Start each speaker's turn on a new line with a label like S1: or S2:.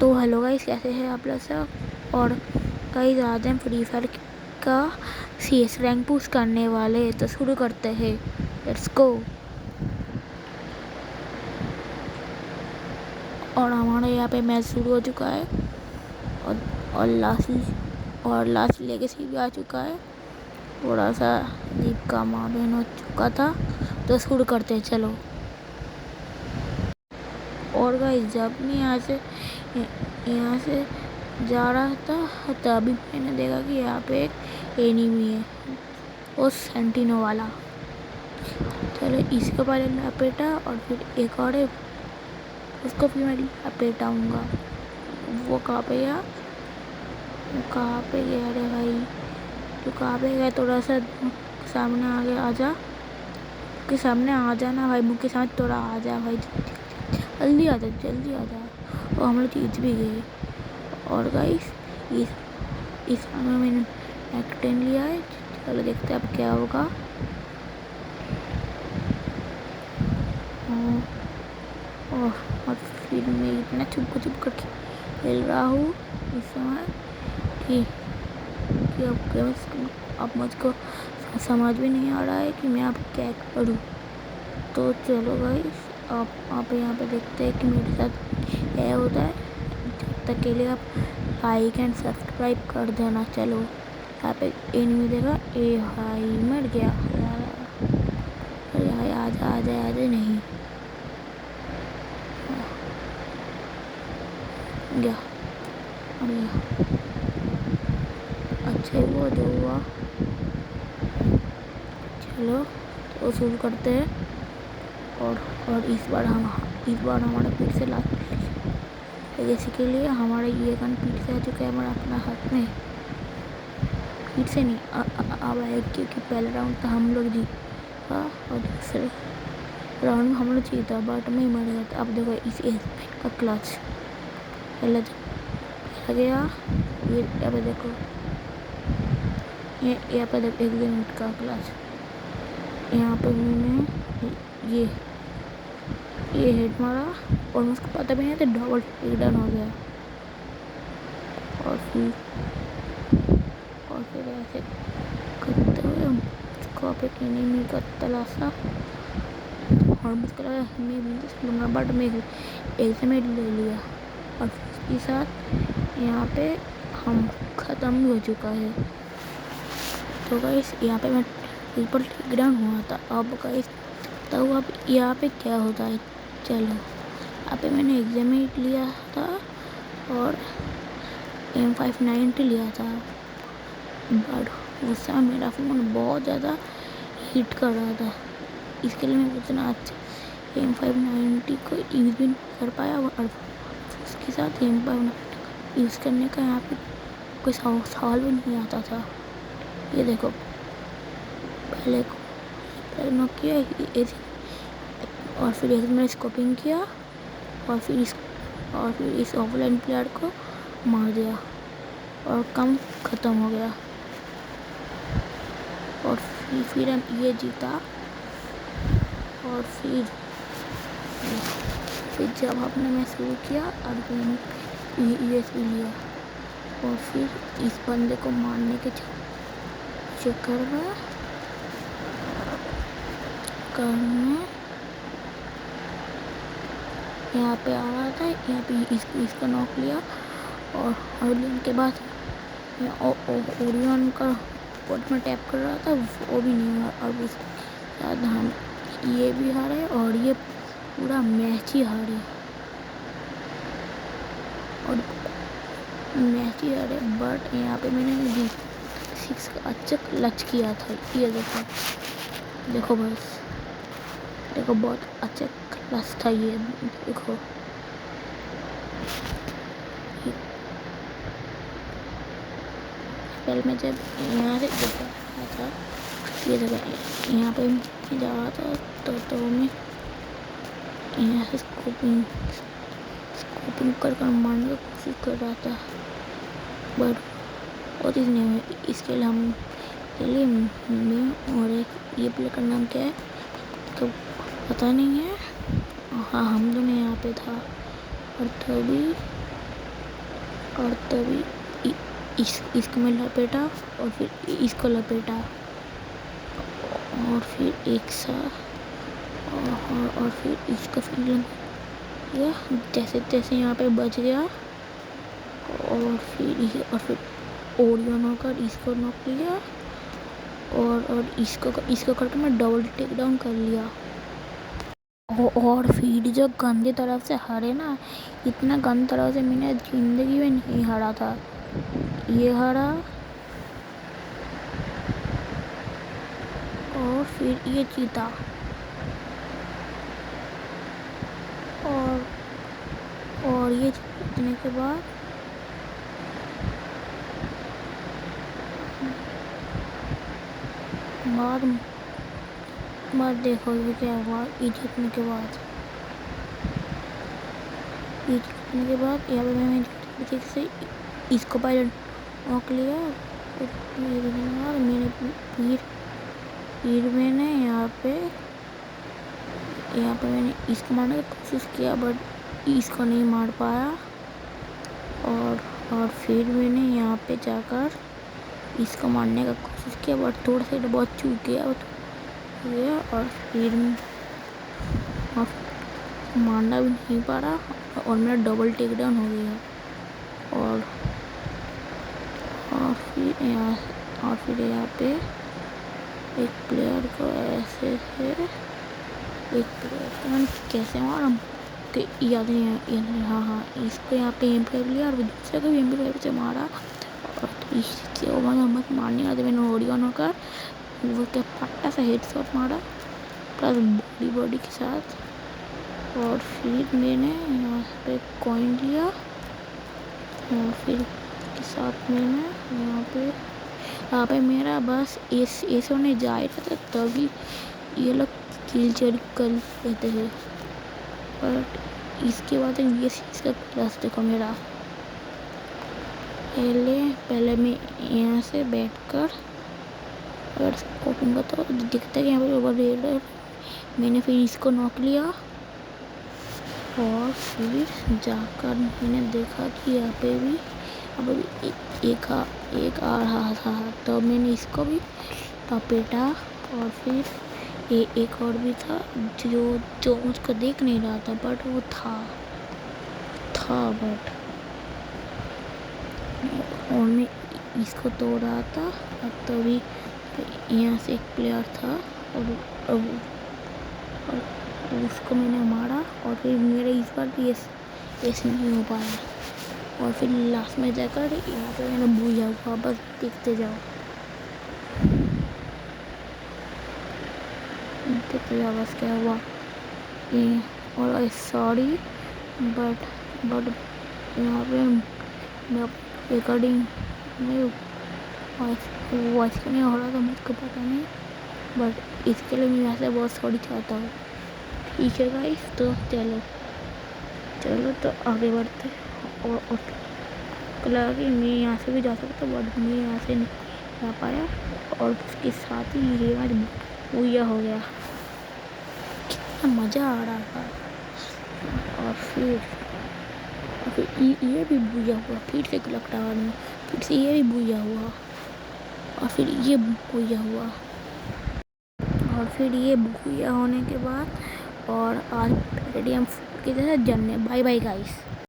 S1: तो hello guys, कैसे हैं आप लोग सब। और गाइस आज हम फ्री फायर का CS रैंक पुश करने वाले, तो शुरू करते हैं। Let's go. और हमारे यहाँ पे मैच शुरू हो चुका है और लास्ट लेगेसी भी आ चुका है। थोड़ा सा दीप का माबेन हो चुका था, तो शुरू करते हैं, चलो। और गाइस जब मैं यहाँ से जा रहा था तभी मैंने देखा कि यहाँ पे एक एनिमी है, वो सेंटिनो वाला। चलो इसके पहले लपेटा और फिर एक और है, उसको फिर मैं लपेटाऊँगा। वो कहाँ पे गया, कहाँ पे गया रे भाई, तो कहाँ पे गया? थोड़ा सा सामने आगे आ जा, के सामने आ जाना भाई, मुझके सामने थोड़ा आ जा भाई, जल्दी आ जा, जल्दी आ जा। और हम लोग जीत भी गए। और गाइस इस समय मैंने एक 10 लिया है। चलो देखते हैं अब क्या होगा। और फिर मैं इतना चुप करके खेल रहा हूँ इस समय कि अब मुझको समझ भी नहीं आ रहा है कि मैं अब क्या करूँ। तो चलो गाइस आप यहाँ पे देखते हैं कि मेरे साथ क्या होता है। जब तक के लिए आप लाइक एंड सब्सक्राइब कर देना। चलो यहाँ पे एनिमी देगा, ए भाई मर गया। अरे भाई आजा नहीं गया, अरे अच्छा हुआ जो हुआ। चलो तो शुरू करते हैं। और इस बार हमारा फिर से जैसे के लिए हमारा ये गन फिर से आ चुका है हमारा अपना हाथ में। फिर से नहीं अब आए, क्योंकि पहला राउंड तो हम लोग जीता और दूसरे राउंड में हम लोग जीता, बट मैं मर गया था। अब देखो इस का क्लच पहला गया। ये यहाँ पे देखो, यहाँ पे देखो 1 मिनट का क्लच। यहाँ पे मैंने ये हेड मारा और मुझको पता भी नहीं था, डबल टेकडाउन हो गया। और फिर ऐसे करते हुए मुझको पे एनिमी का तलाशा, और मुझको लगा मैं भी लूँगा, बट मैं एक ले लिया। और इसके साथ यहाँ पे हम ख़त्म हो चुका है। तो गाइस यहाँ पे मैं ऊपर टेकडाउन हुआ था। अब गाइस तो अब यहाँ पे क्या होता है, चलो यहाँ पे मैंने एग्जामेट लिया था और M590 लिया था, बट उस समय मेरा फ़ोन बहुत ज़्यादा हीट कर रहा था, इसके लिए मैं उतना अच्छा M590 को यूज़ भी नहीं कर पाया। और उसके साथ M590 यूज़ करने का यहाँ पे कोई सवाल भी नहीं आता था। ये देखो पहले नॉक किया और फिर मैंने स्कोपिंग किया और फिर इस ऑफलाइन प्लेयर को मार दिया और काम ख़त्म हो गया। और फिर हम ये जीता। और फिर जब हमने मैं शुरू किया और USB लिया और फिर इस बंदे को मारने के चक्कर में यहाँ पे आ रहा था, यहाँ पे इसका नॉक लिया। और ओरियन के बाद ओरियन का पोर्ट में टैप कर रहा था, वो भी नहीं हुआ। और उसके बाद हम ये भी हारे और ये पूरा मैच ही हारे बट यहाँ पे मैंने 6 का अच्छा क्लच किया था। ये देखो बस देखो बहुत अच्छा क्लच था ये, देखो पहले मैं जब यहाँ से देखा था, ये जगह यहाँ पे जा रहा था तो मैं यहाँ से स्कोपिंग कर मारने की कोशिश कर रहा था, बट और नहीं हुआ। इसके लिए मैं और एक ये प्लेयर का नाम क्या है तो पता नहीं है। हाँ हम दोनों यहाँ पे था और तभी और तभी इसको मैं लपेटा और फिर इसको लपेटा और फिर एक साथ और फिर इसको फिर लगाया जैसे तैसे यहाँ पे बच गया और फिर ओरियन होकर इसको नॉक लिया और इसको करके मैं डबल टेक डाउन कर लिया। और फिर जो गंदी तरफ से हारे ना, इतना गंदी तरह से मैंने जिंदगी में नहीं हारा था। ये हारा और फिर ये जीता और ये जीतने के बाद बाद देखो ये क्या हुआ। ये जीतने के बाद यहाँ पे मैंने ठीक से इसको पहले नॉक लिया मैंने फिर मैंने यहाँ पे मैंने इसको मारने की कोशिश किया बट इसको नहीं मार पाया और फिर मैंने यहाँ पे जाकर इसको मारने का कोशिश किया बट थोड़ा सा बहुत चूक गया और फिर मारना भी नहीं पा रहा और मेरा डबल टेक डाउन हो गया और फिर यहाँ पे एक प्लेयर को ऐसे से एक प्लेयर को मैंने कैसे मारा कि याद नहीं। हाँ इसको यहाँ पे एम कर लिया और दूसरे को भी एम से मारा और इससे मत मारने का मैंने ओरियन होकर वो क्या पट्टा सा हेड शॉट मारा प्लस बॉडी के साथ और फिर मैंने यहाँ पे कॉइन लिया और फिर के साथ मैंने यहाँ पे मेरा बस ऐसे होने जा रहा था तभी ये लोग किल चोरी कर लेते हैं। बट इसके बाद ये इसका प्लस देखो मेरा पहले मैं यहाँ से बैठकर अगर स्कोपिंग तो दिखता है यहाँ पे ओवर रेड है। मैंने फिर इसको नॉक लिया और फिर जाकर मैंने देखा कि यहाँ पे भी एक आ रहा था तो मैंने इसको भी लपेटा और फिर एक और भी था जो मुझको देख नहीं रहा था बट वो था बट और मैं इसको तोड़ रहा था और तभी यहाँ से एक प्लेयर था और उसको मैंने मारा और फिर मेरे इस बार भी ऐसे नहीं हो पाया और फिर लास्ट में जाकर यहाँ पे मैंने भूया हुआ बस देखते जाओ बस क्या हुआ और सॉरी बट यहाँ पे रिकॉर्डिंग नहीं वॉइस का नहीं हो रहा था मुझको पता नहीं बट इसके लिए मैं यहाँ से बहुत सॉरी चाहता हूँ। ठीक है गाइस तो चलो तो आगे बढ़ते और लगा कि मैं यहाँ से भी जा सकता बट मैं यहाँ से नहीं जा पाया और उसके साथ ही ये मैच भूया हो गया। कितना मज़ा आ रहा था और फिर ये भी भूया हुआ फिर से क्लॉक टावर में फिर से ये भी भूया हुआ और फिर ये भूया हुआ और फिर ये भूया होने के बाद और आज रेडियम की तरह जन्ने बाय बाय गाइस।